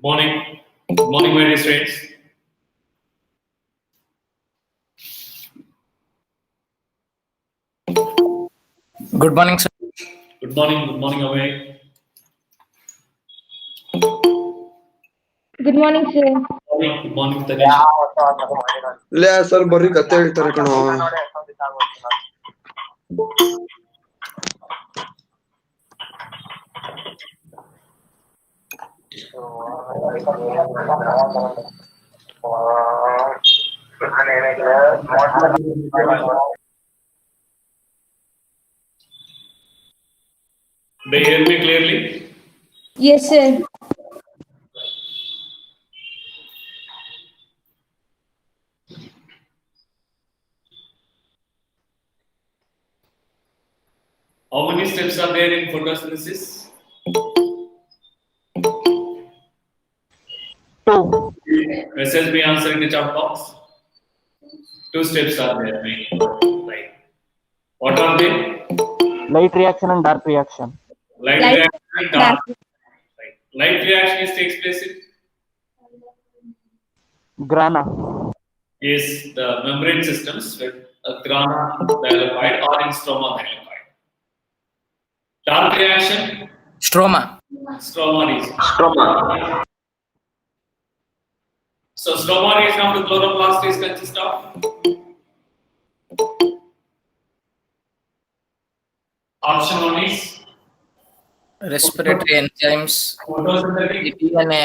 Morning. Good morning, my dear friends. Good morning, sir. Good morning, away. Good morning, sir. Good morning, Tanesh. ಲೇ sir ಬರ್ರಿ ಕತೆ ಹೇಳ್ತಾರೆ ಕಣೋ. They hear me clearly? Yes, sir. How many steps are there in photosynthesis? Two. Message me answer in the chat box. 2 steps are there. Right. What are they? Light reaction and dark reaction. Light Light reaction and dark. Right. Light reaction takes place in Grana. is the membrane systems with grana dihallophide or in stroma dihallophide. Dark reaction, Stroma. stroma region. Stroma. So stroma region of the chloroplast is consist of option 1 is Respiratory enzymes. photosynthetic. DNA.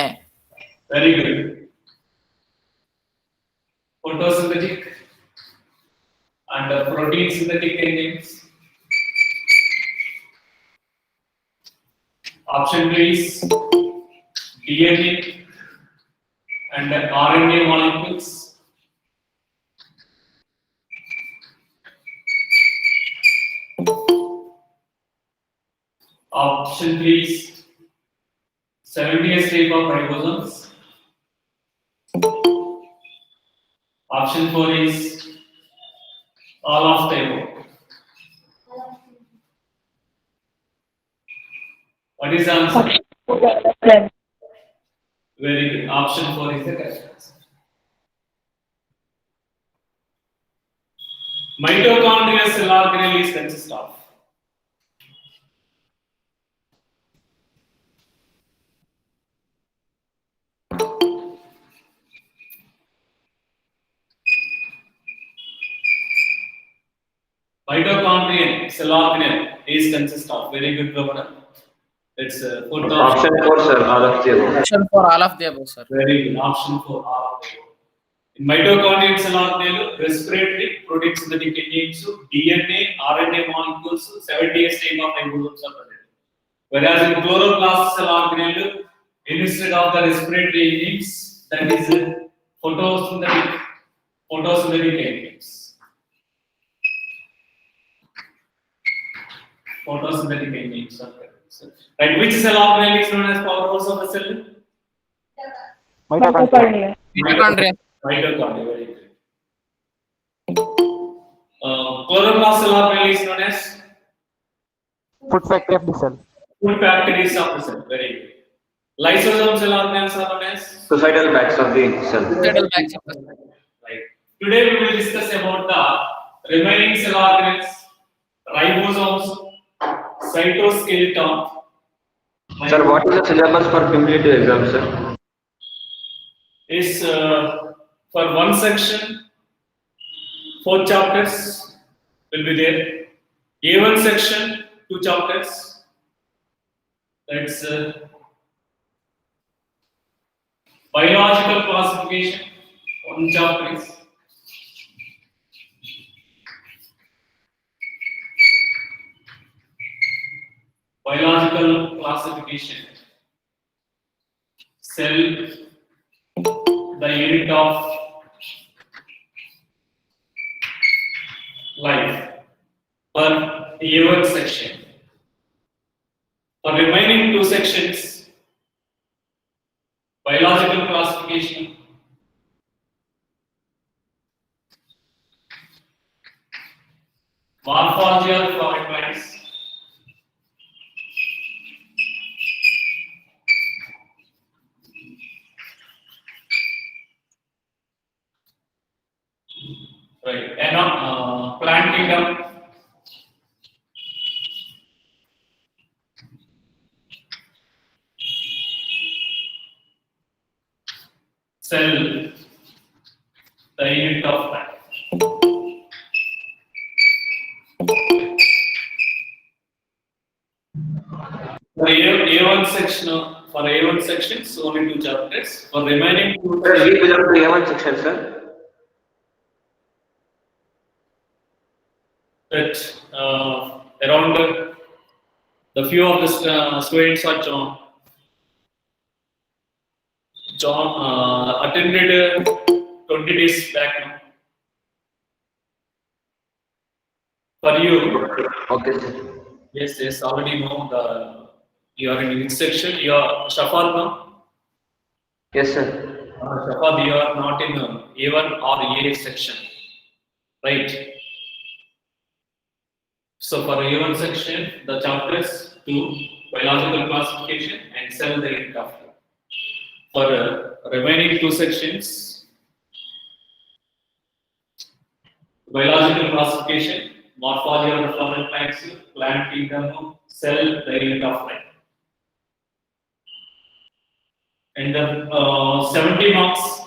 Very good. Photosynthetic and protein synthetic enzymes. Option 2 is DNA and RNA molecules. Option 3 is 70s type of ribosomes. Option 4 is all of the above. What is the answer? Very good. Option 4 is the correct answer. Mitochondrial cell organelle is consist of mitochondrial cell organelle is consist of very good Prabhana. It's fourth option. Option 4, sir. All of the above. Option for all of the above, sir. Very good. Option 4 all of the above. In mitochondrial cell organelle, respiratory, protein synthetic enzymes, DNA, RNA molecules, 70s type of ribosomes are present. Whereas in chloroplast cell organelle, instead of the respiratory enzymes, that is photosynthetic enzymes. Photosynthetic enzymes are present. Right, which cell organelle is known as powerhouse of the cell? Mitochondria. Mitochondria. Mitochondria, very good. Chloroplast cell organelle is known as Food factory of the cell. food factories of the cell, very good. Lysosome cell organelles are known as Suicidal bags of the cell. Suicidal bags of the cell. right. Today we will discuss about the remaining cell organelles, ribosomes, cytoskeleton. Sir, what is the syllabus for cumulative exam, sir? Is for one section 4 chapters will be there. A1 section 2 chapters. That's biological classification 1 chapter is biological classification, cell, the unit of life, for A1 section. For remaining 2 sections, biological classification, morphology of flowering plants, plant kingdom. Cell, the unit of time. For A1 section, for A1 sections, only 2 chapters. For remaining 2 Sir, we belong to A1 section, sir. that around the few of the students are attended 20 days back now. For you, Okay, sir. yes, already know you are in which section. You are Shafal now. Yes, sir. Shafal, you are not in A1 or A section, right? So for A1 section, the chapters 2, biological classification and cell the unit of time. For remaining 2 sections, biological classification, morphology of the floral plants, plant kingdom, cell the unit of life. And the 70 marks.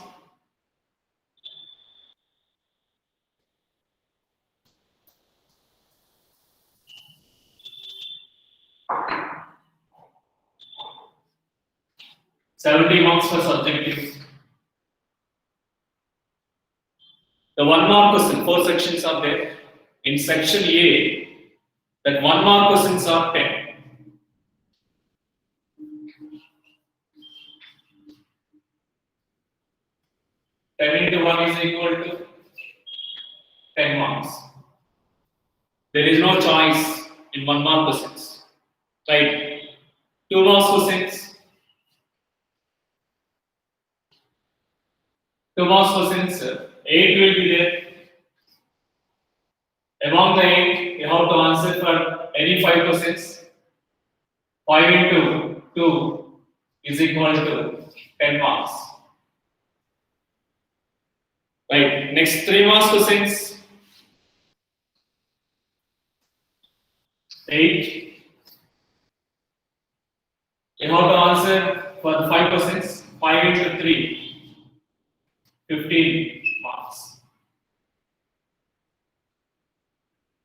For subjective. The 1 mark question, 4 sections are there. In section A, that 1 mark questions are 10. 10 into 1 is equal to 10 marks. There is no choice in 1 mark questions. Right? 2 marks questions. 2 marks questions, 8 will be there. Among the 8, you have to answer for any 5 questions. 5 into 2 is equal to 10 marks. Right? Next 3 marks questions. 8. You have to answer for the 5 questions. 5 into 3, 15 marks.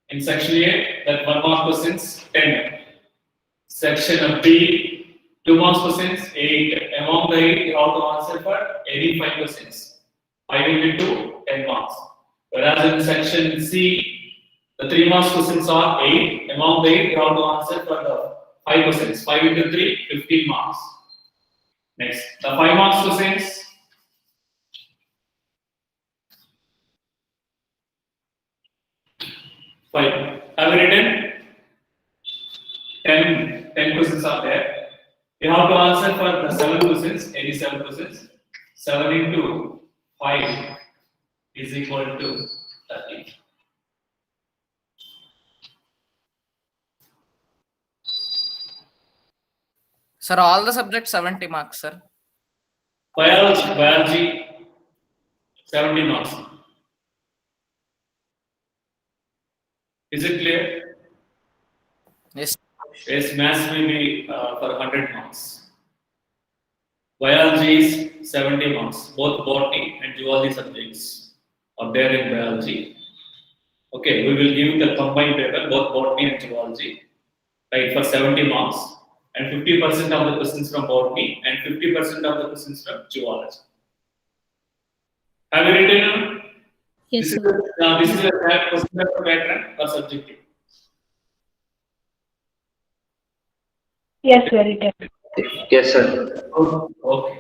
In section A, that 1 mark questions, 10. Section B, 2 marks questions, 8. Among the 8, you have to answer for any 5 questions. 5 into 2, 10 marks. Whereas in section C, the 3 marks questions are 8. Among the 8, you have to answer for the 5 questions. 5 into 3, 15 marks. Next, the 5 marks questions. Have you written? 10 questions are there. You have to answer for the 7 questions, any 7 questions. 7 into 5 is equal to 30. Sir, all the subjects 70 marks, sir. Biology, 70 marks. Is it clear? Yes. Yes, maths may be for 100 marks. Biology is 70 marks. Both botany and zoology subjects are there in biology. Okay, we will give the combined paper, both botany and zoology, right, for 70 marks, and 50% of the questions from botany and 50% of the questions from zoology. Have you written? Yes, This sir. is a question paper pattern or subjective. Yes, very good. Yes, sir. Okay.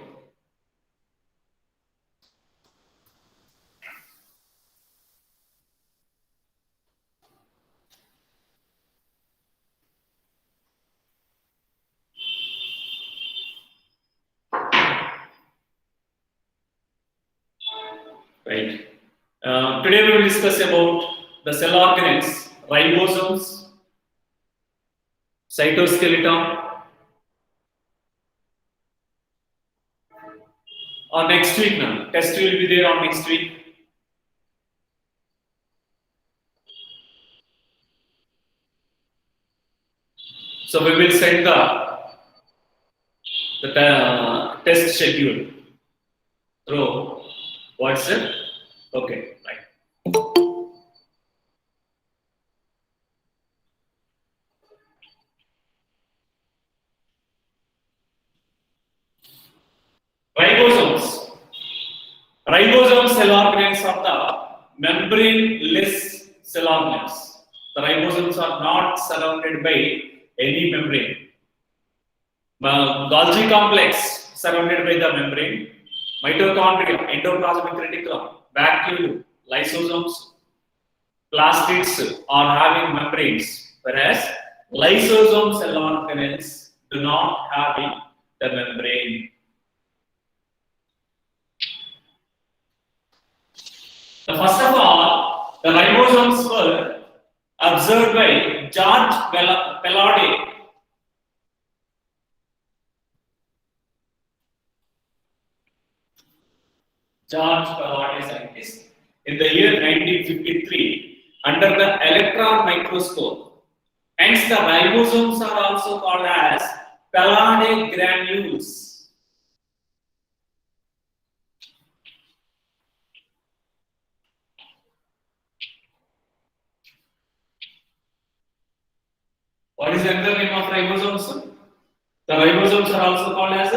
Right. Today we will discuss about the cell organelles, ribosomes, cytoskeleton. Or next week now. Test will be there on next week. So we will send the test schedule through WhatsApp. Okay, right. Ribosomes. Ribosomes cell organelles are the membrane-less cell organelles. The ribosomes are not surrounded by any membrane. Golgi complex surrounded by the membrane. Mitochondria, endoplasmic reticulum, vacuole, lysosomes, plastids are having membranes, whereas lysosome cell organelles do not have the membrane. So first of all, the ribosomes were observed by George Palade. George Palade scientist in the year 1953 under the electron microscope. Hence, the ribosomes are also called as Palade granules. What is the other name of ribosomes? The ribosomes are also called as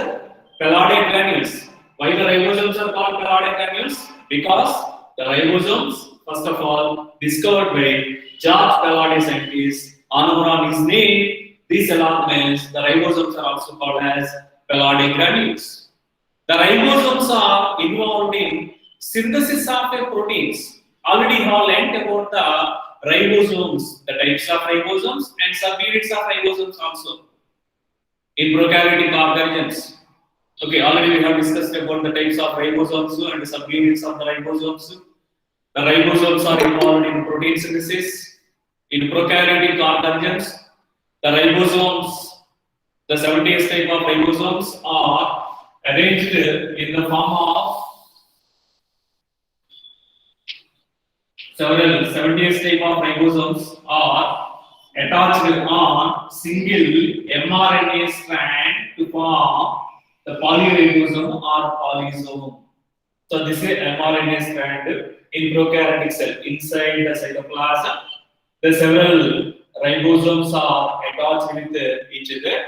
Palade granules. Why the ribosomes are called Palade granules? Because the ribosomes, first of all, discovered by George Palade scientist, on his name, these cell organelles, the ribosomes are also called as Palade granules. The ribosomes are involved in synthesis of proteins. Already you have learnt about the ribosomes, the types of ribosomes and subunits of ribosomes also in prokaryotic organisms. Okay, already we have discussed about the types of ribosomes and the subunits of the ribosomes. The ribosomes are involved in protein synthesis in prokaryotic organisms. The ribosomes, the 70s type of ribosomes are arranged in the form of several 70s type of ribosomes are attached on single mRNA strand to form the polyribosome or polysome. So this is mRNA strand in prokaryotic cell inside the cytoplasm. The several ribosomes are attached with each other.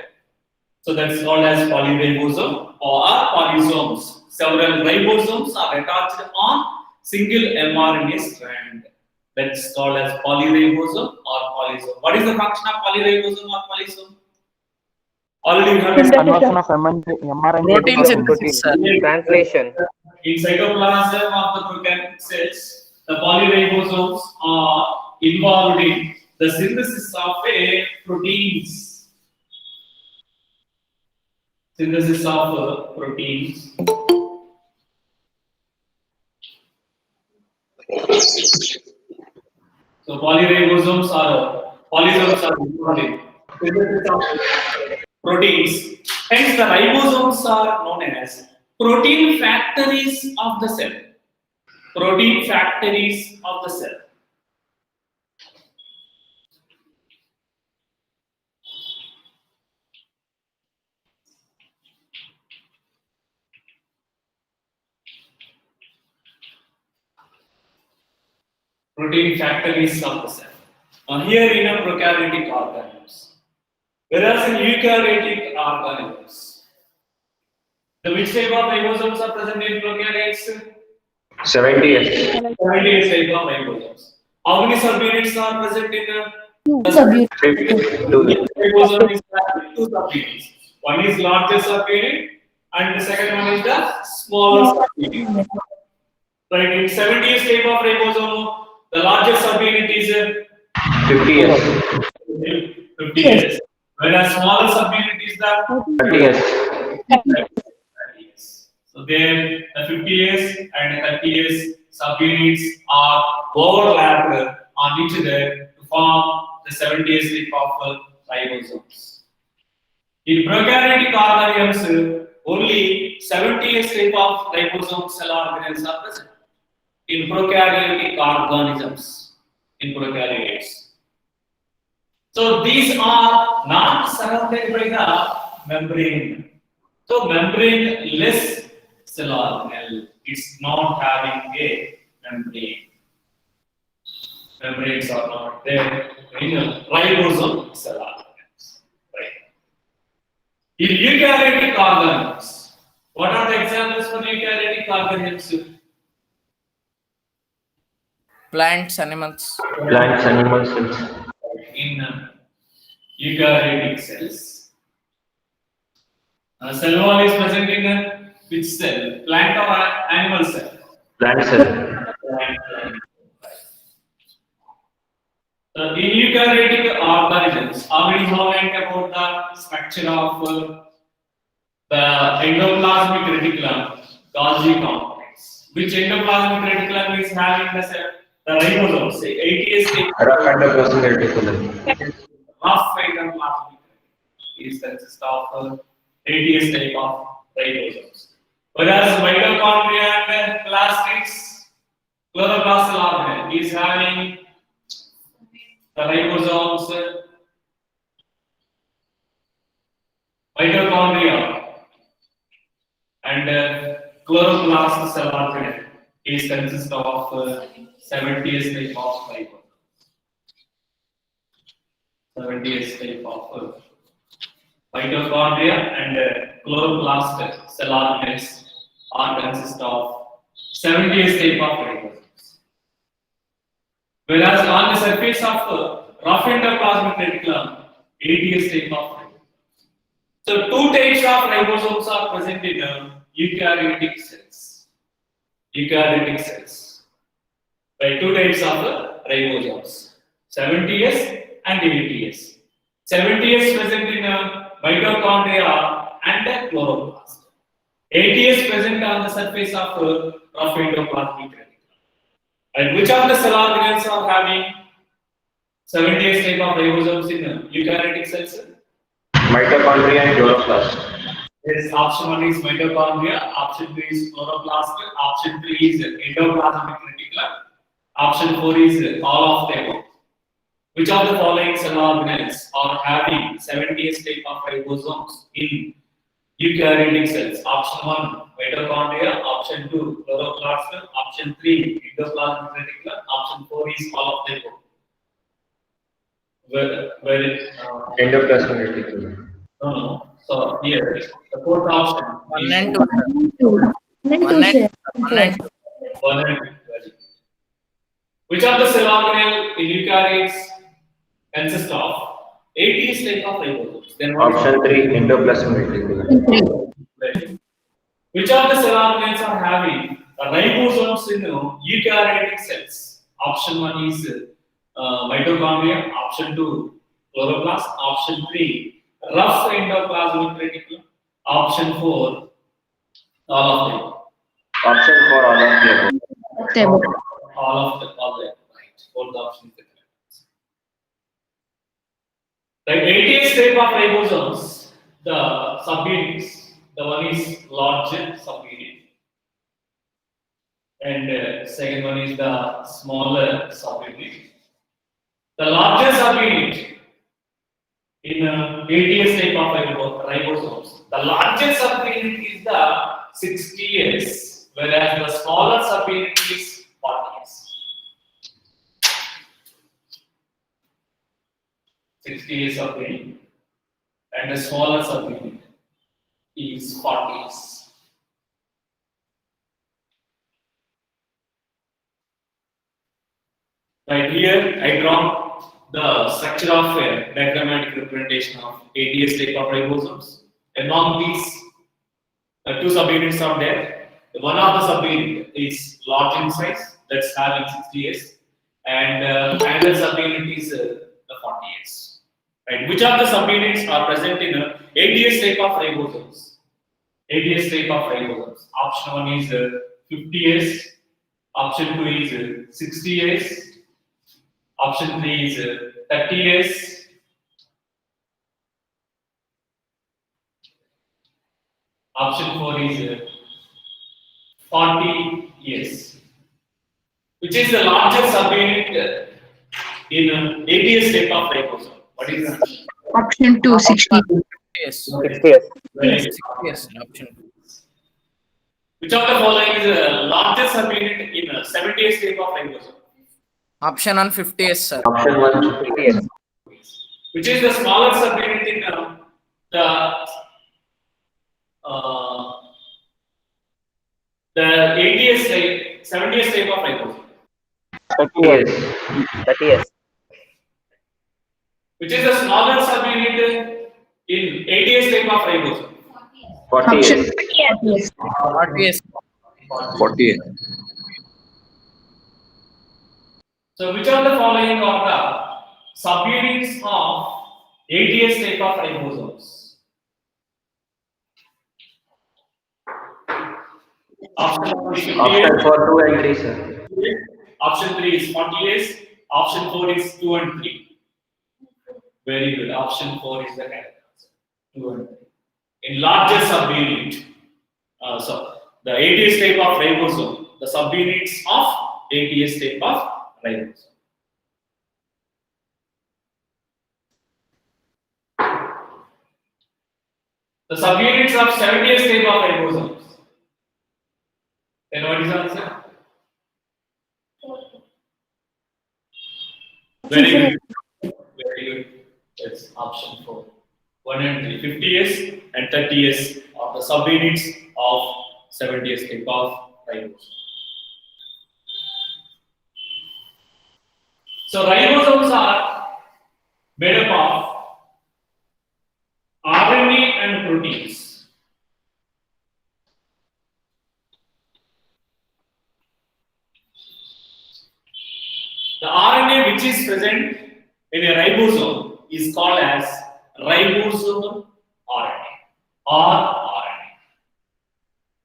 So that's called as polyribosome or polysomes. Several ribosomes are attached on single mRNA strand. That's called as polyribosome or polysome. What is the function of polyribosome or polysome? Already we have discussed Conversion of mRNA Protein to synthesis, sir. Translation. in cytoplasm of the prokaryotic cells. The polyribosomes are involved in the synthesis of proteins. Synthesis of proteins. So polyribosomes are involved in synthesis of proteins. Hence, the ribosomes are known as protein factories of the cell. Protein factories of the cell. Protein factories of the cell. Here in a prokaryotic organisms. Whereas in eukaryotic organisms, the which type of ribosomes are present in prokaryotes? 70s. 70 type of ribosomes. How many subunits are present in Subunit. 52. ribosome? Is two subunits. One is largest subunit, and the second one is the smallest subunit. Right, in 70 type of ribosome, the largest subunit is 50 years. 50 years. Whereas smaller subunit is the 30 years. 30 years. So there the 50 years and 30 years subunits are overlapped on each other to form the 70 years type of ribosomes. In prokaryotic organisms, only 70 years type of ribosome cell organelles are present. In prokaryotic organisms, in prokaryotes. So these are not surrounded by the membrane. So membrane-less cell organelle is not having a membrane. Membranes are not there in a ribosome cell organelles. Right. In eukaryotic organelles, what are the examples for eukaryotic organelles? Plants, animals. Plants, animal cells. In eukaryotic cells, cell wall is present in which cell? Plant or animal cell? Plant cell. Plant. In eukaryotic organisms, already learned about the structure of the endoplasmic reticulum, Golgi complex. Which endoplasmic reticulum is having the ribosomes? Say, ATS Rough endoplasmic reticulum. rough endoplasmic is consist of ATS type of ribosomes. Whereas mitochondria and plastics, chloroplast organelle is having the ribosomes, mitochondria, and chloroplast cell organelle is consist of 70S type of ribosomes. 70S type of mitochondria and chloroplast cell organelles are consist of 70S type of ribosomes. Whereas on the surface of rough endoplasmic reticulum, ATS type of ribosomes. So two types of ribosomes are present in eukaryotic cells. Eukaryotic cells. Right, two types of ribosomes, 70S and 80S. 70S present in mitochondria and chloroplast. 80S present on the surface of rough endoplasmic reticulum. And which of the cell organelles are having 70S type of ribosomes in eukaryotic cells? Mitochondria and chloroplast. Yes, option 1 is mitochondria, option 2 is chloroplast, option 3 is endoplasmic reticulum, option 4 is all of them. Which of the following cell organelles are having 70S type of ribosomes in eukaryotic cells? Option 1 mitochondria, option 2 chloroplast, option 3 endoplasmic reticulum, option 4 is all of them. Where Endoplasmic reticulum. no. So here the fourth option One is and two. One and two, sir. One and two. 1 and 2. Which of the cell organelle in eukaryotes consist of 80s type of ribosomes? Then what is Option 3, endoplasmic reticulum. which of the cell organelles are having ribosomes in eukaryotic cells? Option 1 is mitochondria, option 2 chloroplast, option 3 rough endoplasmic reticulum, option 4 all of them. Option 4, all of the above. Table. All right. Both the options are correct. Like 80s type of ribosomes, the subunits, the one is larger subunit, and second one is the smaller subunit. The larger subunit in 80s type of ribosomes, the larger subunit is the 60S, whereas the smaller subunit is 40S. 60S subunit and the smaller subunit is 40S. Right here, I draw the structure of a diagrammatic representation of 80S type of ribosomes. Among these, two subunits are there. One of the subunit is large in size, that's having 60S, and another subunit is the 40S. Right? Which of the subunits are present in 80S type of ribosomes? 80S type of ribosomes. Option 1 is 50S, option 2 is 60S, option 3 is 30S, option 4 is 40S. Which is the largest subunit in 80S type of ribosome? What is that? Option 2, 60. Yes. 60s. Very good. Yes. Option 2. Which of the following is the largest subunit in a 70th state of ribosome? Option 1, 50s, sir. Option 1. 50s. Which is the smaller subunit in the 80th type, 70th type of ribosome? 30s. 30s. Which is the smaller subunit in 80th type of ribosome? 40 Option years. 40. 40s. 48. So which of the following are the subunits of 80th type of ribosomes? Option 1 is Option 50S, 4, 2 and 3, sir. option 3 is 40S, option 4 is 2 and 3. Very good. Option 4 is the correct answer. 2 and 3. In larger subunit, so the 80th type of ribosome, the subunits of 80th type of ribosome. The subunits of 70th type of ribosomes. Then what is the answer? Very good. Very good. It's option 4. 1 and 3. 50s and 30s are the subunits of 70th type of ribosome. So ribosomes are made up of RNA and proteins. The RNA which is present in a ribosome is called as ribosomal RNA or RNA.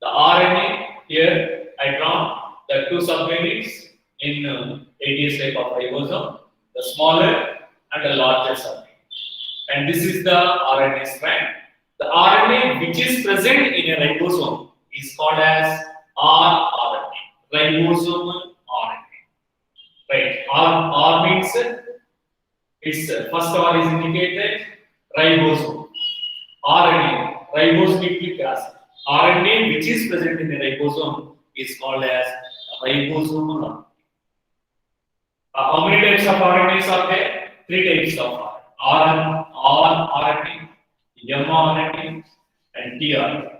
The RNA here I drawn the two subunits in 80th type of ribosome, the smaller and the larger subunit. And this is the RNA strand. The RNA which is present in a ribosome is called as rRNA, ribosomal RNA. Right? R means its first R is indicated ribosome. RNA, ribonucleic acid. RNA which is present in the ribosome is called as ribosomal RNA. How many types of RNAs are there? 3 types of rRNA, mRNA, and tRNA.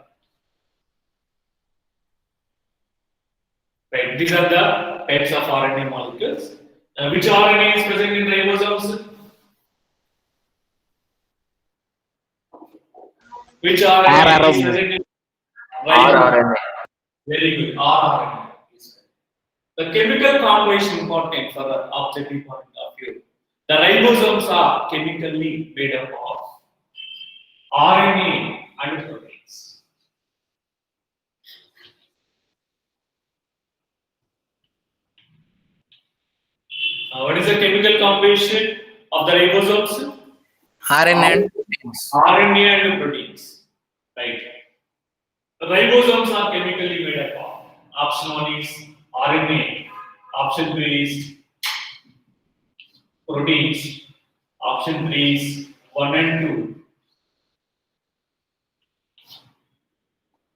Right, these are the types of RNA molecules. Which RNA is present in ribosomes? Which RNA is present in ribosomes? rRNA. Very good, rRNA. The chemical composition important for the objective point of view. The ribosomes are chemically made up of RNA and proteins. What is the chemical composition of the ribosomes? RNA and proteins. RNA and proteins. Right. The ribosomes are chemically made up of. Option 1 is RNA. Option 2 is proteins. Option 3 is 1 and 2.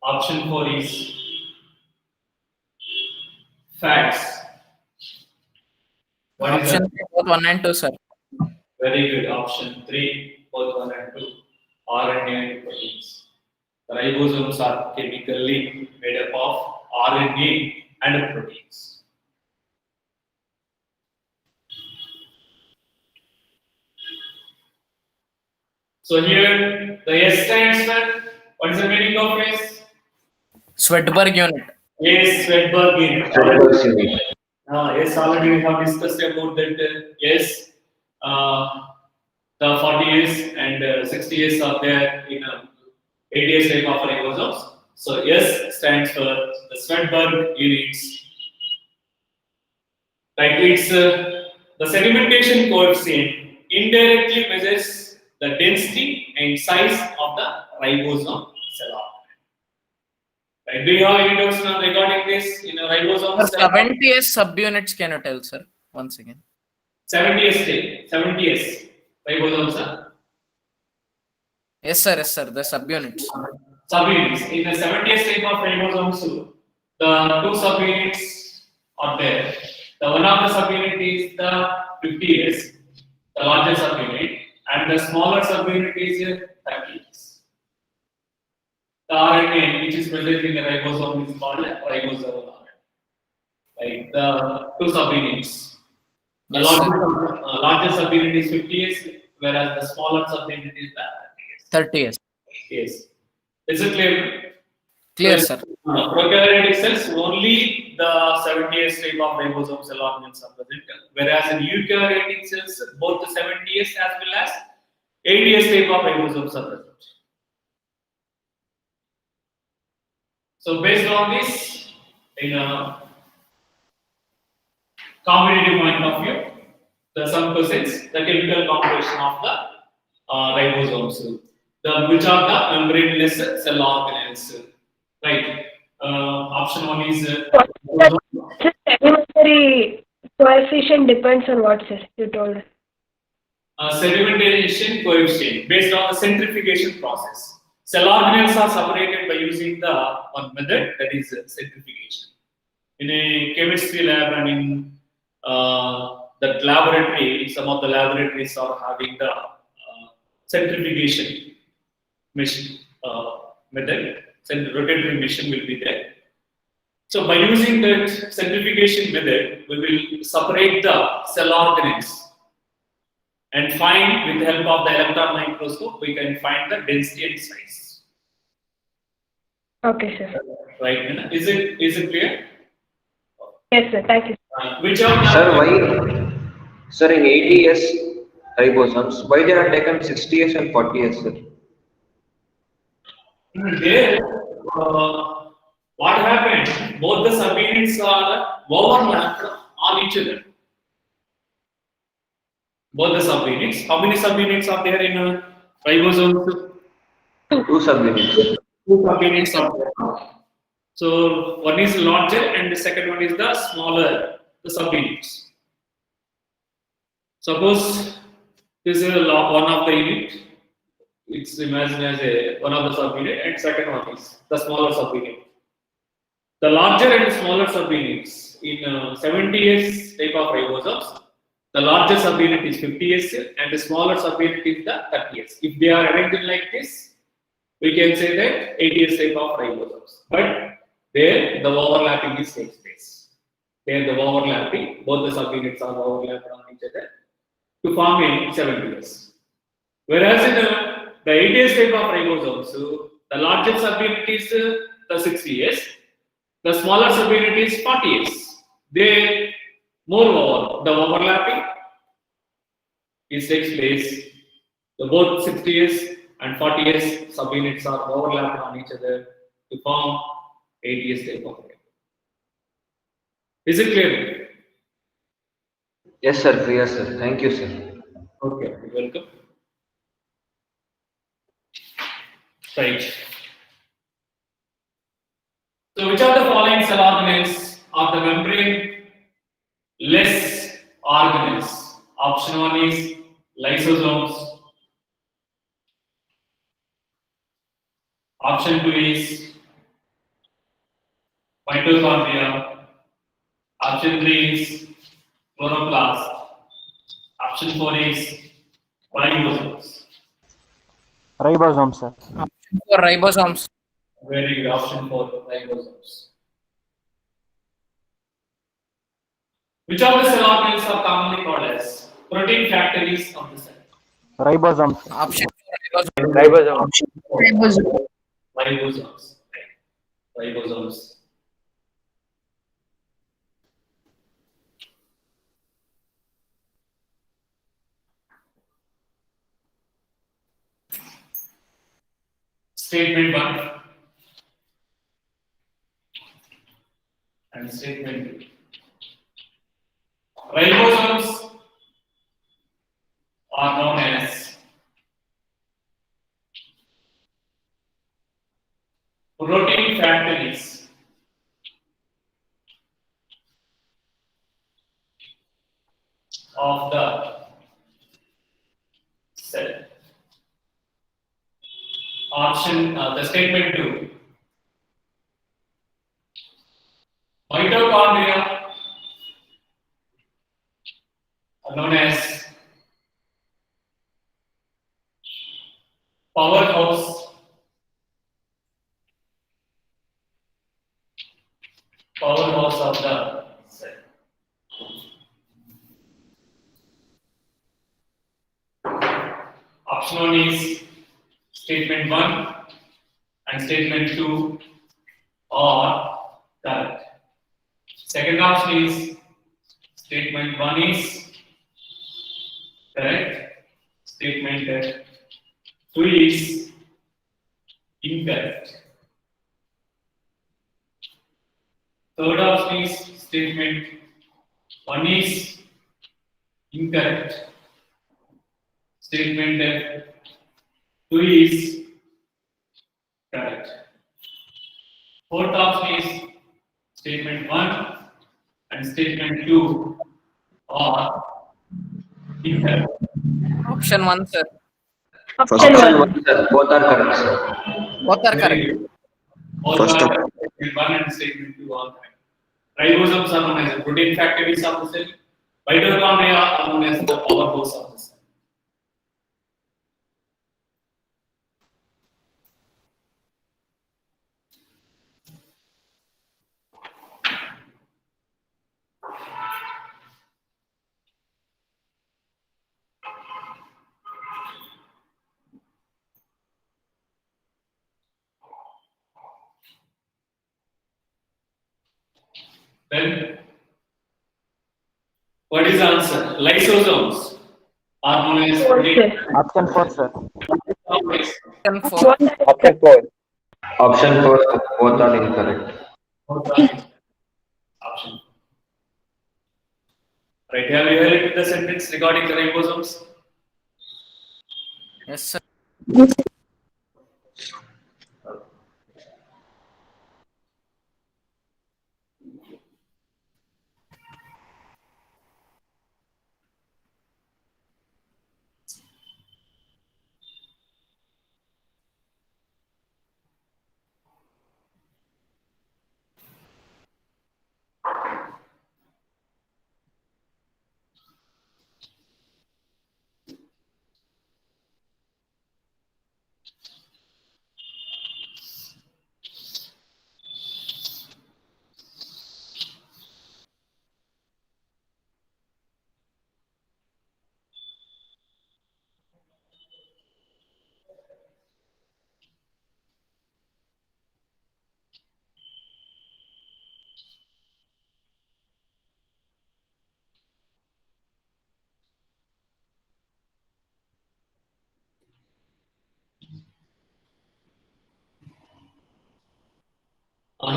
Option 4 is fats. What is Option that? 3, both 1 and 2, sir. Very good. Option 3, both 1 and 2. RNA and proteins. The ribosomes are chemically made up of RNA and proteins. So here the S stands for, what is the meaning of S? Swedberg unit. S, Swedberg unit. Swedberg's unit. Yes, already we have discussed about that. Yes, the 40s and 60s are there in 80s type of ribosomes. So S stands for the Swedberg units. Like it's the sedimentation coefficient indirectly measures the density and size of the ribosome cell organ. Right? Do you have any doubts now regarding this in a ribosome Sir, cell organ? 70s subunits, can you tell, sir? Once again. 70s. Ribosomes, sir? Yes, sir. Yes, sir. The subunits. Subunits. In the 70th type of ribosomes, the two subunits are there. The one of the subunit is the 50S, the larger subunit, and the smaller subunit is 30S. The RNA which is present in the ribosome is called ribosomal RNA. Like the two subunits. The Yes, sir. larger subunit is 50S, whereas the smaller subunit is the 30S. 30 years. Yes. Is it clear? Clear, So, sir. Prokaryotic cells, only the 70S type of ribosome cell organelles are present, whereas in eukaryotic cells, both the 70S as well as 80S type of ribosomes are present. So, based on this, in a competitive point of view, some questions, the chemical composition of the ribosomes, which are the membraneless cell organelles, right? Option one is Sir, sedimentary coefficient depends on what, sir? You told. sedimentation coefficient based on the centrifugation process. Cell organelles are separated by using the one method, that is centrifugation. In a chemistry lab and in that laboratory, some of the laboratories are having the centrifugation machine method. Rotatory machine will be there. So by using that centrifugation method, we will separate the cell organelles and find, with the help of the electron microscope, we can find the density and size. Okay, sir. Right, Nina? Is it clear? Yes, sir. Thank you. Which of the Sir, why? Sir, in 80S ribosomes, why they are taken 60S and 40S, sir? there what happened? Both the subunits are overlapped on each other. Both the subunits. How many subunits are there in ribosomes? Two subunits. Two subunits are there. So one is larger and the second one is the smaller, the subunits. Suppose this is one of the unit. It's imagined as one of the subunit, and second one is the smaller subunit. The larger and smaller subunits in 70S type of ribosomes, the larger subunit is 50S and the smaller subunit is the 30S. If they are arranged like this, we can say that 80S type of ribosomes. But there the overlapping is takes place. There the overlapping, both the subunits are overlapped on each other to form a 70S. Whereas in the 80S type of ribosomes, so the larger subunit is the 60S, the smaller subunit is 40S. They the overlapping takes place. The both 60S and 40S subunits are overlapped on each other to form 80S type of ribosome. Is it clear? Yes, sir. Clear, sir. Thank you, sir. Okay, you're welcome. Right. So, which of the following cell organelles are the membrane-less organelles? Option one is lysosomes. Option two is mitochondria. Option three is chloroplast. Option four is ribosomes. Ribosome, sir. Option for ribosomes. Very good. Option four, ribosomes. Which of the cell organelles are commonly called as protein factories of the cell? Ribosome. Option for ribosomes. Ribosome. Ribosome. Ribosomes. Right. Ribosomes. Statement one and statement two. Ribosomes are known as protein factories of the cell. Option, the statement 2. Mitochondria are known as powerhouse of the cell. Option 1 is statement 1 and statement 2 are correct. Second option is statement 1 is correct. Statement 2 is incorrect. Third option is statement 1 is incorrect. Statement 2 is correct. Fourth option is statement 1 and statement 2 are incorrect. Option 1, sir. Option Option 1. 1, sir. Both are correct, sir. Both are Very correct. good. All First are correct. Statement 1 and statement 2 are correct. Ribosomes are known as the protein factories of the cell. Mitochondria are known as the powerhouse of the cell. Then, what is the answer? Lysosomes are known as Fourth, protein sir. Option 4, sir. factories. Option 4. One, Option 4. Option 4, sir. Both are incorrect. Option. Right, have you highlighted the sentence regarding the ribosomes? Yes, sir.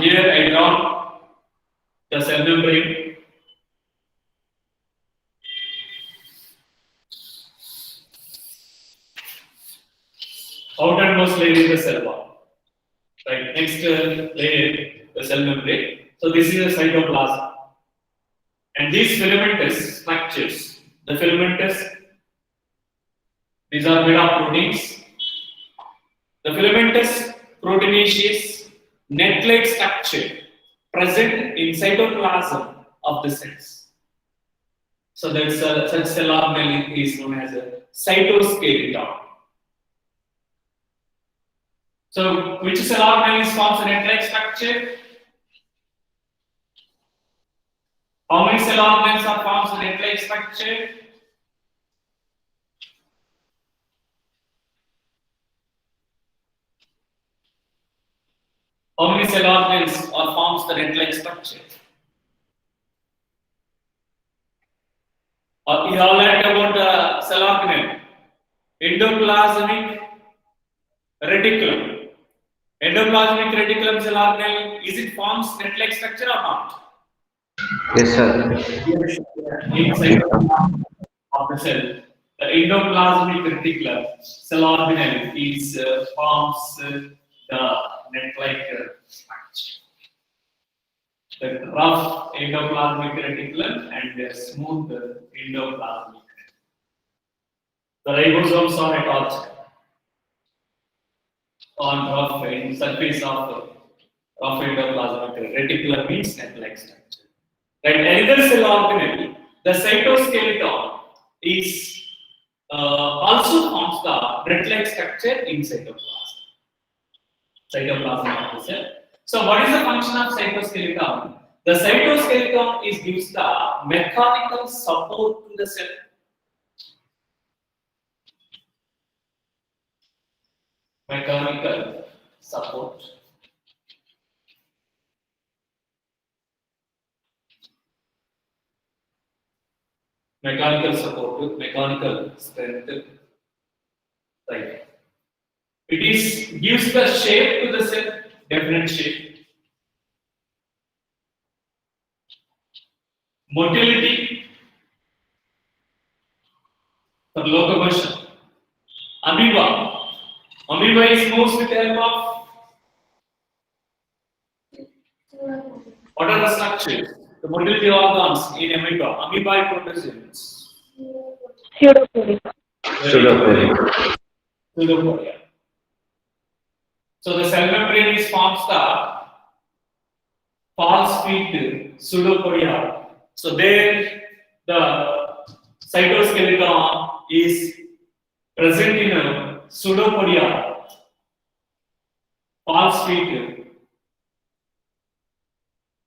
Here I draw the cell membrane. Outermost layer is the cell wall. Right, next layer, the cell membrane. So this is the cytoplasm. And these filamentous structures, the filamentous, these are made of proteins. The filamentous proteinaceous net-like structure present in cytoplasm of the cells. So that's such cell organelle is known as a cytoskeleton. So which cell organelle forms a net-like structure? How many cell organelles are formed in net-like structure? How many cell organelles are formed in net-like structure? You all learned about the cell organelle. Endoplasmic reticulum. Endoplasmic reticulum cell organelle, is it forms net-like structure or not? Yes, sir. Inside of the cell, the endoplasmic reticulum cell organelle is forms the net-like structure. The rough endoplasmic reticulum and the smooth endoplasmic reticulum. The ribosomes are attached on rough in surface of rough endoplasmic reticulum means net-like structure. Right, another cell organelle, the cytoskeleton is also forms the net-like structure in cytoplasm. Cytoplasm of the cell. So, what is the function of cytoskeleton? The cytoskeleton is gives the mechanical support to the cell. Mechanical support. Mechanical support, mechanical strength. Right. It is gives the shape to the cell, definite shape. Motility for locomotion. Amoeba. Amoeba is moves with the help of what are the structures? The motility organs in amoeba. Amoeba protozoans. Pseudopodia. Pseudopodia. Pseudopodia. So the cell membrane is forms the false feet pseudopodia. So there the cytoskeleton is present in a pseudopodia, false feet.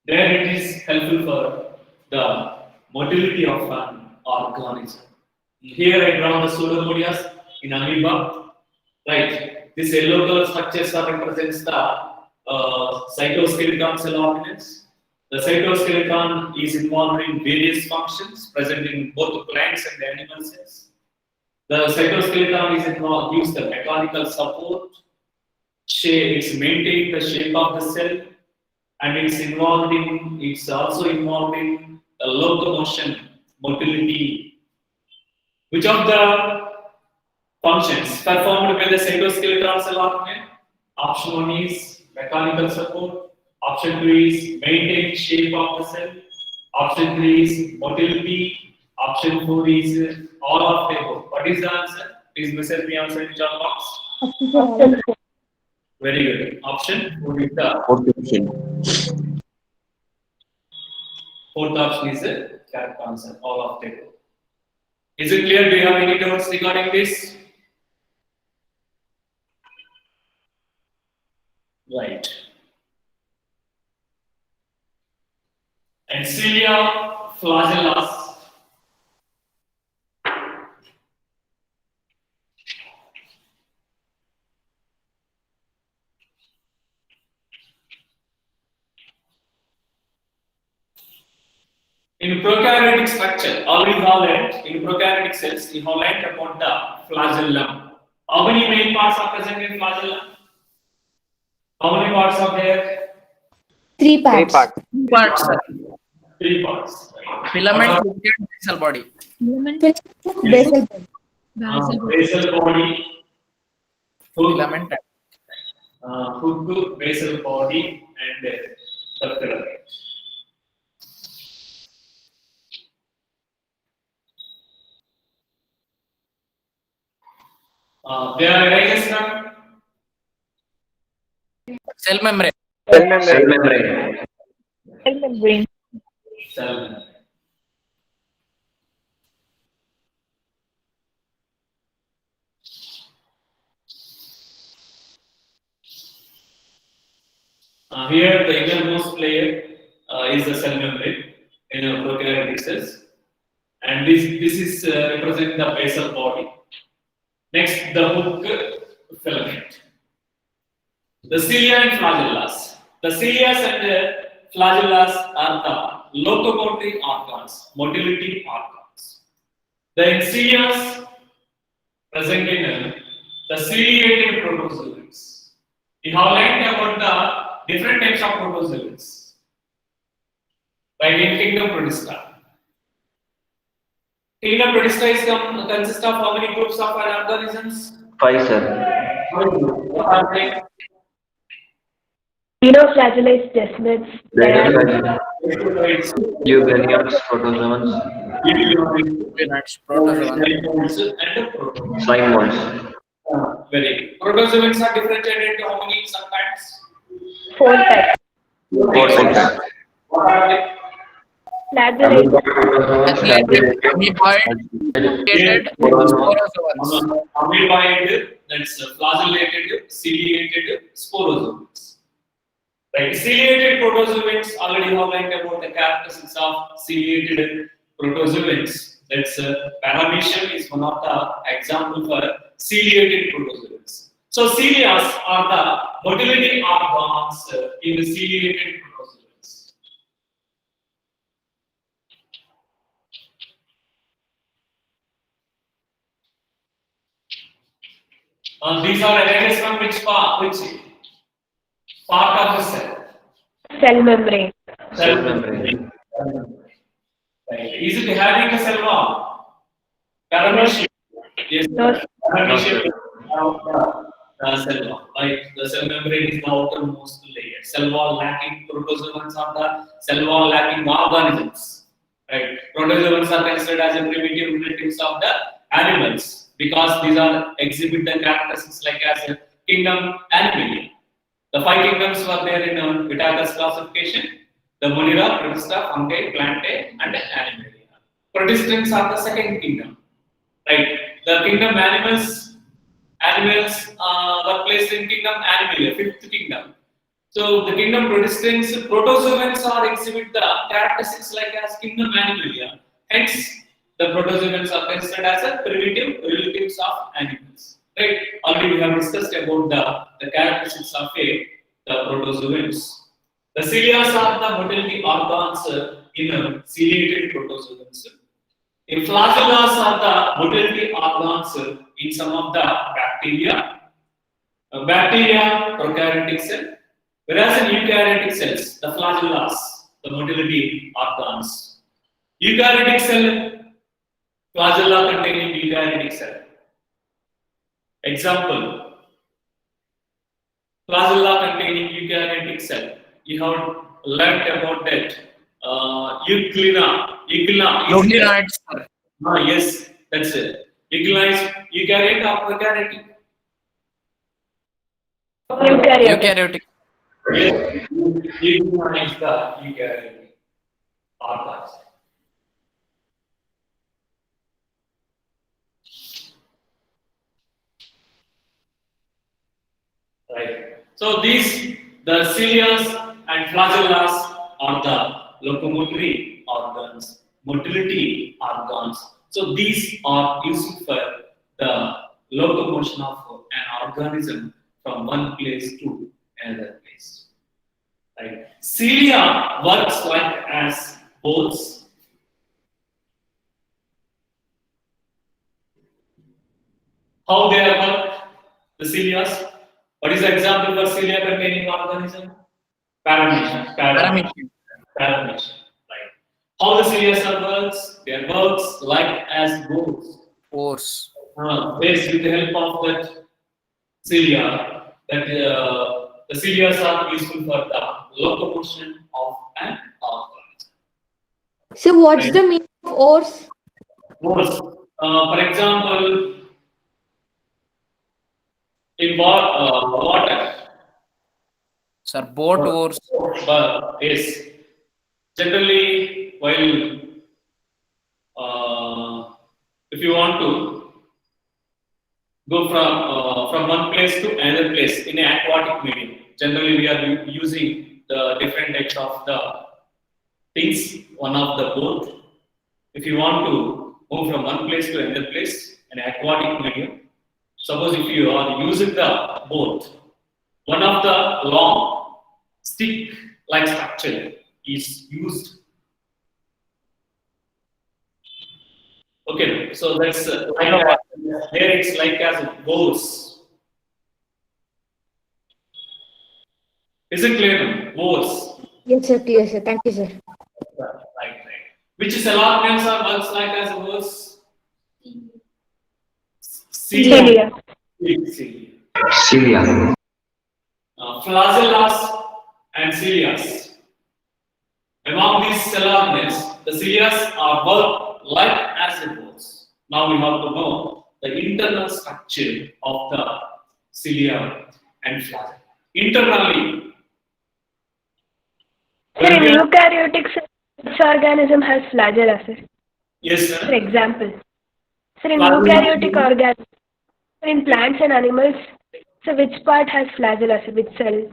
There it is helpful for the motility of an organism. Here I draw the pseudopodias in amoeba. Right. This yellow color structures are represents the cytoskeleton cell organelles. The cytoskeleton is involved in various functions present in both plants and animal cells. The cytoskeleton is involved, gives the mechanical support, it's maintains the shape of the cell, and it's also involved in the locomotion, motility. Which of the functions performed by the cytoskeleton cell organelle? Option 1 is mechanical support. Option 2 is maintain shape of the cell. Option 3 is motility. Option 4 is all of the above. What is the answer? Please message me answer in the chat box. Option 4. Very good. Option 4 is the fourth option is the correct answer. All of the above. Is it clear? Do you have any doubts regarding this? Right. And cilia flagellus. In prokaryotic structure, always holoid, in prokaryotic cells, in holoid about the flagellum. How many main parts are present in flagellum? How many parts are there? 3 parts. Parts, sir. 3 parts. Right. Filament, hook, and basal body. Basal. Basal body, hook, Filament. hook, basal body, and circular edge. They are arises from Cell membrane. Cell membrane. Cell membrane. cell membrane. Here the innermost layer is the cell membrane in prokaryotic cells, and this is represent the basal body. Next, the hook filament. The cilia and flagellus. The cilia and the flagellus are the locomotory organs, motility organs. The cilia present in the ciliated protozoans. We have learned about the different types of protozoans by in kingdom Protista. Kingdom Protista is consists of how many groups of organisms? 5, sir. What are they? Dinoflagellate desmids. Eukaryotes, protozoans, Eukaryotes, protozoans. and protozoans. slime molds. Very good. Protozoans are differentiated into how many subtypes? 4 types. Four types. What are they? Flagellate. Protozoans, Amoeboid-related sporozoans. Amoeboid, that's flagellated, ciliated sporozoans. Right. Ciliated protozoans, already outlined about the characteristics of ciliated protozoans. That's Paramecium is one of the example for ciliated protozoans. So cilia are the motility organs in the ciliated protozoans. These are arranged from which part? Which part of the cell? Cell membrane. Cell membrane. Right. Is it having a cell wall? Paramecium. Yes. No. Paramecium is the cell wall. Right. The cell membrane is the outermost layer. Cell wall lacking protozoans are the cell wall lacking organisms. Right. Protozoans are considered as a primitive relatives of the animals because these are exhibit the characteristics like as a kingdom Animalia. The 5 kingdoms were there in Pythagoras classification: the Monera, Protista, Fungi, Plantae, and Animalia. Protistans are the second kingdom. Right. The kingdom animals were placed in kingdom Animalia, 5th kingdom. So the kingdom Protistans, protozoans are exhibit the characteristics like as kingdom Animalia. Hence, the protozoans are considered as a primitive relatives of animals. Right? Already we have discussed about the characteristics of the protozoans. The cilia are the motility organs in ciliated protozoans. The flagella are the motility organs in some of the bacteria. Bacteria, prokaryotic cell. Whereas in eukaryotic cells, the flagella, the motility organs. Eukaryotic cell, flagella containing eukaryotic cell. Example, flagella containing eukaryotic cell. You have learnt about that. Euglena. Euglenoids. Yes, that's it. Euglena is eukaryotic or prokaryotic? Eukaryotic. Eukaryotic. Yes, Euglena is the eukaryotic organs. Right. So these, the cilia and flagella are the locomotory organs, motility organs. So these are used for the locomotion of an organism from one place to another place. Right. Cilia works like as bolts. How they are work? The cilia. What is the example for cilia containing organism? Paramecium. Paramecium. Paramecium. Right. How the cilia works? Their works like as bolts. Pores. Based with the help of that cilia, that the cilia are useful for the locomotion of an organism. So what's the meaning of ores? Pores. For example, in water. Sir, boat ores. Yes. Generally, while if you want to go from one place to another place in an aquatic medium, generally we are using the different types of the things. One of the boat. If you want to move from one place to another place in an aquatic medium, suppose if you are using the boat, one of the long stick-like structure is used. Okay, so that's here it's like as boats. Is it clear? Boats. Yes, sir. Yes, sir. Thank you, sir. Right. Which cell organs are works like as boats? Cilia. Cilia. Cilia. Flagella and cilias. Among these cell organs, the cilias are work like acid walls. Now we have to know the internal structure of the cilia and flagella. Internally, Sir, in eukaryotic cell, which organism has flagella, sir? yes, For sir. example. Sir, in Flagella. eukaryotic organisms, sir, in plants and animals, so which part has flagella, sir? Which cell?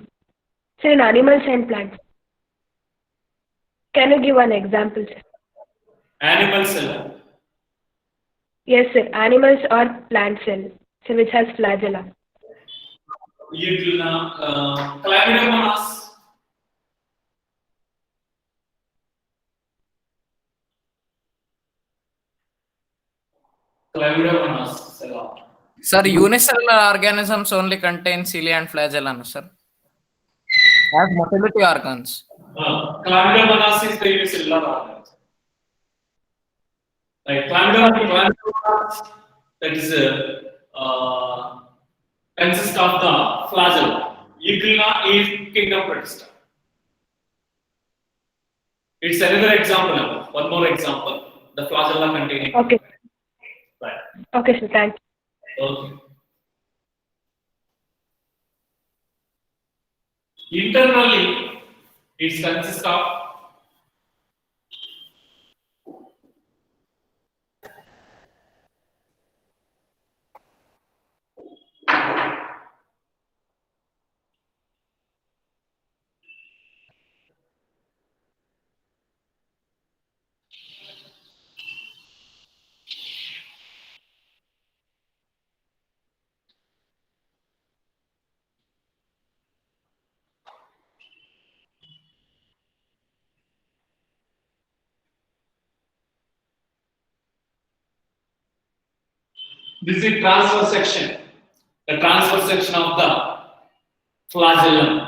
Sir, in animals and plants. Can you give one example, sir? Animal cell. Yes, sir. Animals or plant cell, so which has flagella. Chlamydomonas. Chlamydomonas cell. Sir, unicellular organisms only contain cilia and flagella, no, sir? As motility organs. Chlamydomonas is the unicellular organism. Like chlamydomonas, that is consists of the flagella. Euglena is kingdom protista. It's another example. One more example. The flagella containing. Okay. Right. Okay, sir. Thank you. Okay. Internally, it consists of this is transverse section. The transverse section of the flagellum.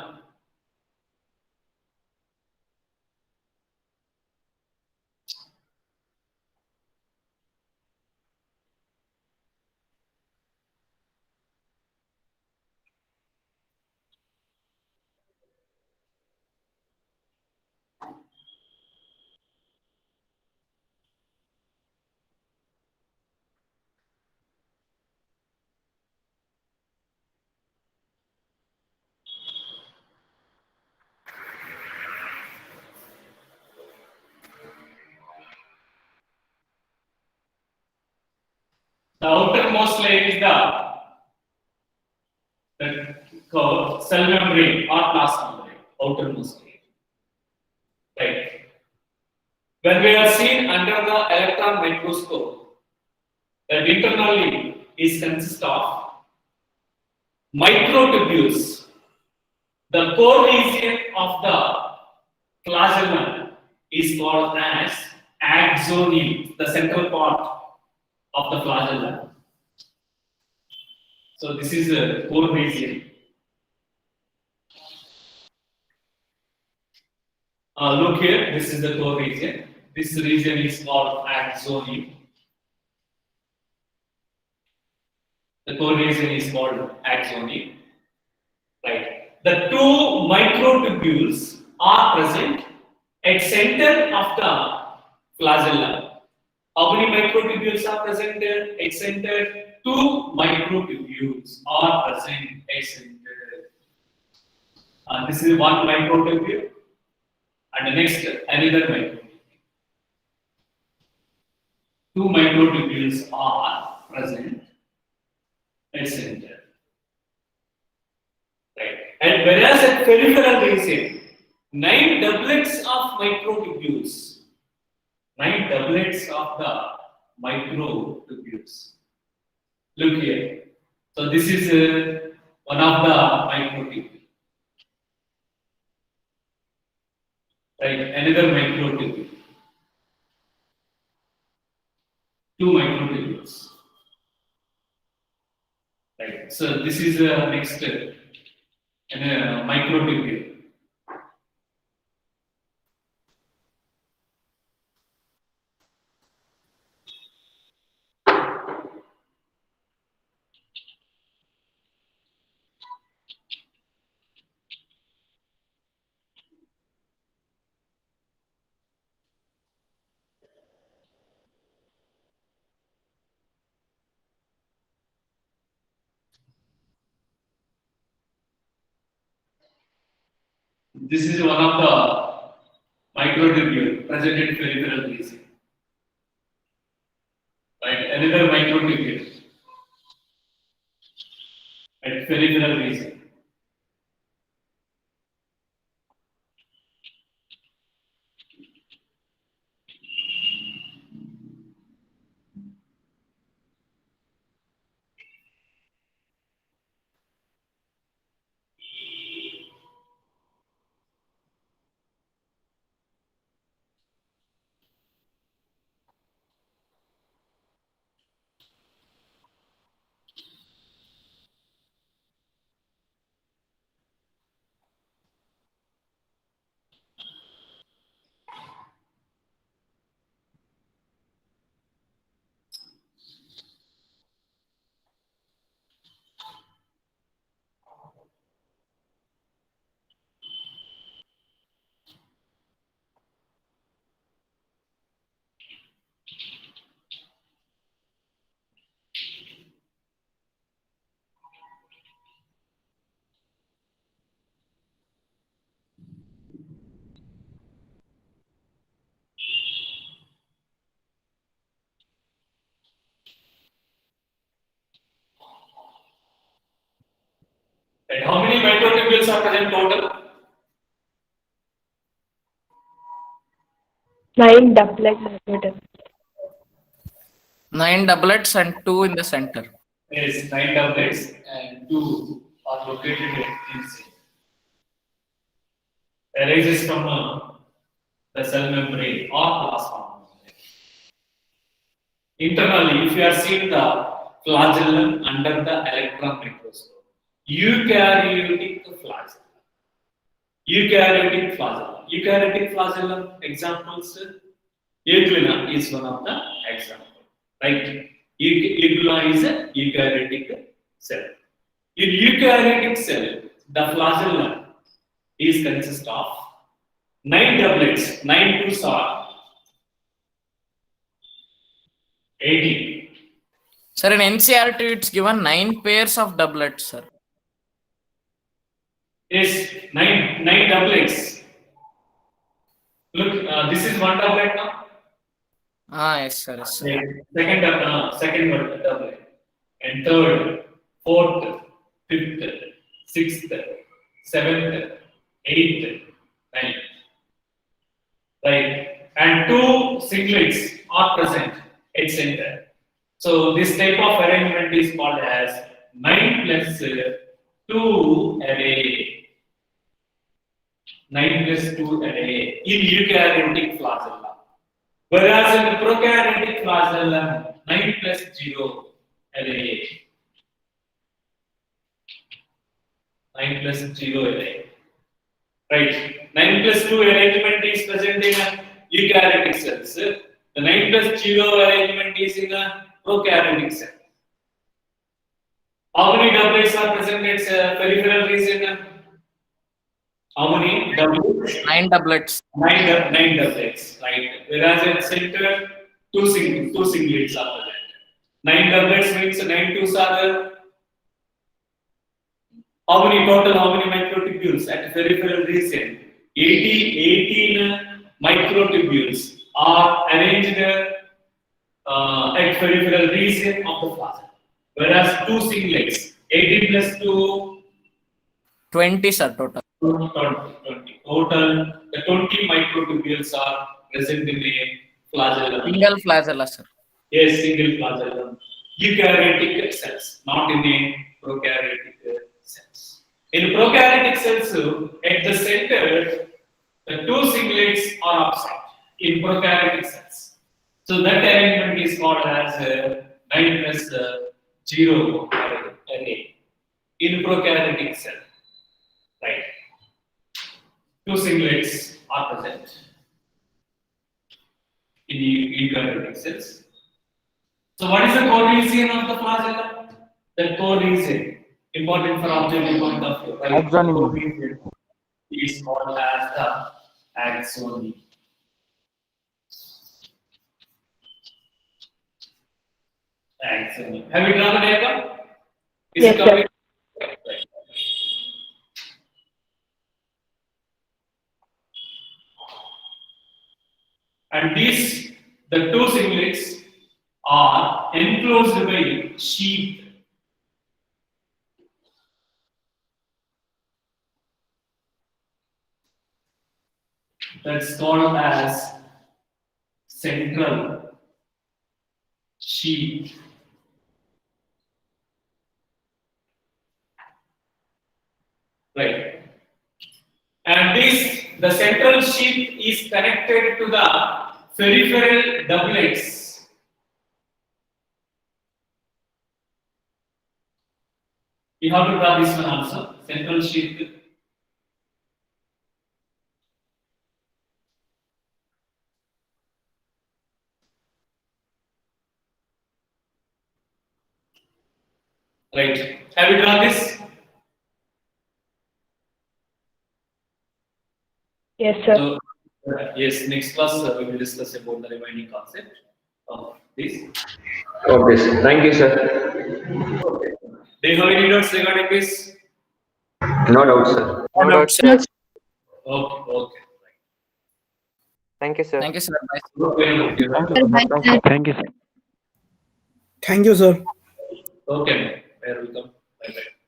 The outermost layer is the cell membrane or plasma membrane, outermost layer. Right. When we are seen under the electron microscope, that internally is consist of microtubules. The core region of the flagellum is called as axonium, the central part of the flagellum. So this is the core region. Look here, this is the core region. This region is called axonium. The core region is called axonium. Right. The two microtubules are present at center of the flagella. How many microtubules are present there? At center. Two microtubules are present at center. This is one microtubule, and the next another microtubule. Two microtubules are present at center. Right. And whereas at peripheral region, 9 doublets of microtubules, 9 doublets of the microtubules. Look here. So this is one of the microtubule. Right. Another microtubule. 2 microtubules. Right. So this is next microtubule. This is one of the microtubule present in peripheral region. Right, another microtubule at peripheral region. And how many microtubules are present total? 9 doublet microtubules. 9 doublets and 2 in the center. Yes, 9 doublets and 2 are located inside. Arises from the cell membrane or plasma membrane. Internally, if you are seeing the flagellum under the electron microscope, eukaryotic flagellum. Eukaryotic flagellum. Eukaryotic flagellum examples, Euglena is one of the examples. Right? Euglena is a eukaryotic cell. In eukaryotic cell, the flagellum is consist of 9 doublets, 9 twos are 18. Sir, in NCRT it's given 9 pairs of doublets, sir. Yes, 9 doublets. Look, this is one doublet now. Yes, sir. Yes, sir. Second one doublet, and third, fourth, fifth, sixth, seventh, eighth, ninth. Right, and 2 singlets are present at center. So this type of arrangement is called as 9 plus 2 array. 9 plus 2 array in eukaryotic flagella. Whereas in the prokaryotic flagellum, 9 plus 0 array. 9 plus 0 array. Right. 9 plus 2 arrangement is present in eukaryotic cells. The 9 plus 0 arrangement is in a prokaryotic cell. How many doublets are present at peripheral region? How many doublets? 9 doublets. 9 doublets, right? Whereas at center, 2 singlets are present. 9 doublets means 9 twos are there. How many microtubules at peripheral region? 18 microtubules are arranged at peripheral region of the flagellum. Whereas 2 singlets, 18 plus 2, 20, sir, total. 20. Total, the 20 microtubules are present in a flagellum. Single flagella, sir. Yes, single flagellum. Eukaryotic cells, not in a prokaryotic cells. In prokaryotic cells, at the center, the 2 singlets are absent in prokaryotic cells. So that arrangement is called as 9 plus 0 array in prokaryotic cell. Right. 2 singlets are present in eukaryotic cells. So what is the core region of the flagella? The core region, important for objective point of view. Right? Axon. Core region is called as the axon. Axon. Have you drawn the diagram? Is Yes, it sir. complete? Right. And these, the two singlets are enclosed by sheath. That's called as central sheath. Right. And this, the central sheath is connected to the peripheral doublets. You have to draw this one also, central sheath. Right. Have you drawn this? Yes, sir. So, yes, next class we will discuss about the remaining concept of this. Okay, sir. Thank you, sir. Do you have any doubts regarding this? No doubt, sir. No doubt, sir. Okay, okay. Thank you, sir. Thank you, sir. Bye. Okay, Thank you, sir. Thank you, sir. okay. Welcome. Bye bye.